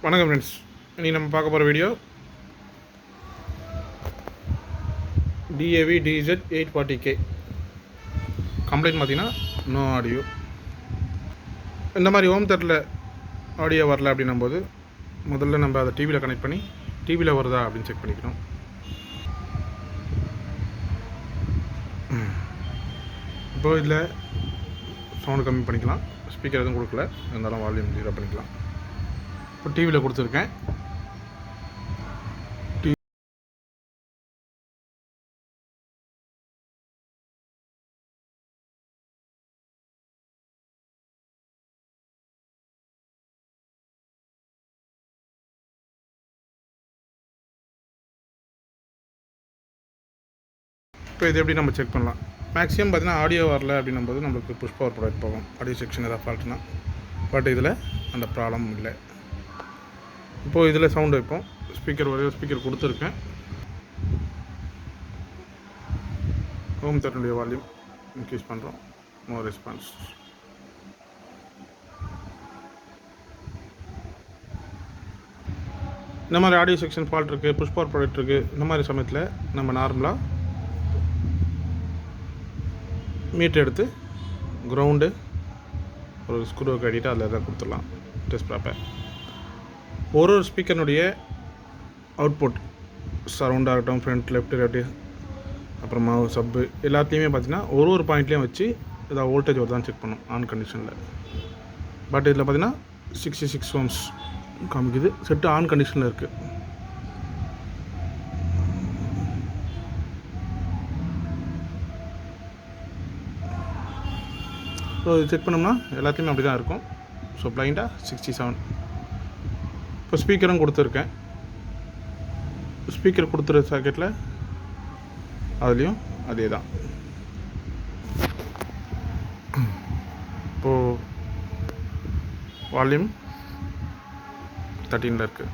வணக்கம் ஃப்ரெண்ட்ஸ், இன்றைக்கி நம்ம பார்க்க போகிற video DAV DZ 840K complaint பார்த்தீங்கன்னா நோ ஆடியோ. இந்த மாதிரி ஹோம் தேட்டரில் ஆடியோ வரல அப்படின்னும் போது முதல்ல நம்ம அதை டிவியில் கனெக்ட் பண்ணி டிவியில் வருதா அப்படின்னு செக் பண்ணிக்கணும். இப்போது இதில் சவுண்டு கம்மி பண்ணிக்கலாம், ஸ்பீக்கர் எதுவும் கொடுக்கல, இருந்தாலும் வால்யூம் ஜீரோ பண்ணிக்கலாம். இப்போ டிவியில் கொடுத்துருக்கேன். இப்போ இது எப்படி நம்ம செக் பண்ணலாம்? மேக்ஸிமம் பார்த்தீங்கன்னா ஆடியோ வரல அப்படின்னும் போது நம்மளுக்கு புஷ் பவர் ப்ராடக்ட் போகும், ஆடியோ செக்ஷன் ஏதாவது ஃபால்ட்னா. பட் இதில் அந்த ப்ராப்ளம் இல்லை. இப்போது இதில் சவுண்டு வைப்போம். ஸ்பீக்கர் ஒரே ஸ்பீக்கர் கொடுத்துருக்கேன். ஹோம் தேட்டருடைய வால்யூம் இன்க்ரீஸ் பண்ணுறோம். No response. இந்த மாதிரி ஆடியோ செக்ஷன் ஃபால்ட் இருக்குது, புஷ் பவர் ப்ராடக்ட் இருக்குது. இந்த மாதிரி சமயத்தில் நம்ம நார்மலாக மீட்டர் எடுத்து கிரவுண்டு ஒரு ஸ்க்ரூ கட்டிட்டு அதில் எதாவது கொடுத்துடலாம். Test proper. ஒரு ஸ்பீக்கர்னுடைய அவுட்புட் சரௌண்டாக இருக்கட்டும், ஃப்ரண்ட் லெஃப்ட் ரைட்டு அப்புறமா சப்பு எல்லாத்துலேயுமே பார்த்தீங்கன்னா ஒரு பாயிண்ட்லேயும் வச்சு ஏதாவது வோல்டேஜ் வருதான்னு செக் பண்ணும் ஆன் கண்டிஷனில். பட் இதில் பார்த்தீங்கன்னா 66 ohms காமிக்குது. செட்டு ஆன் கண்டிஷனில் இருக்குது. ஸோ இது செக் பண்ணோம்னா எல்லாத்தையுமே அப்படி தான் இருக்கும். ஸோ பிளைண்டாக 67. இப்போ ஸ்பீக்கரும் கொடுத்துருக்கேன். ஸ்பீக்கர் கொடுத்துரு சாக்கெட்டில் அதுலேயும் அதே தான். இப்போது வால்யூம் 13 இருக்குது.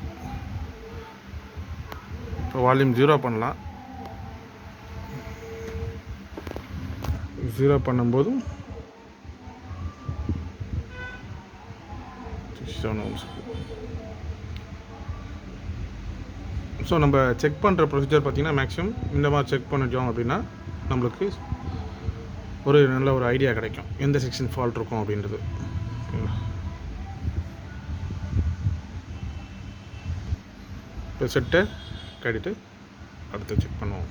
இப்போ வால்யூம் 0 பண்ணலாம். 0 பண்ணும்போது 67 ohms. ஸோ நம்ம செக் பண்ணுற ப்ரொசீஜர் பார்த்திங்கன்னா மேக்ஸிமம் இந்த மாதிரி செக் பண்ணிட்டோம் அப்படின்னா நம்மளுக்கு ஒரு நல்ல ஒரு ஐடியா கிடைக்கும் எந்த செக்ஷன் ஃபால்ட் இருக்கும் அப்படின்றது. இப்போ செட்டை கட்டிட்டு அடுத்து செக் பண்ணுவோம்.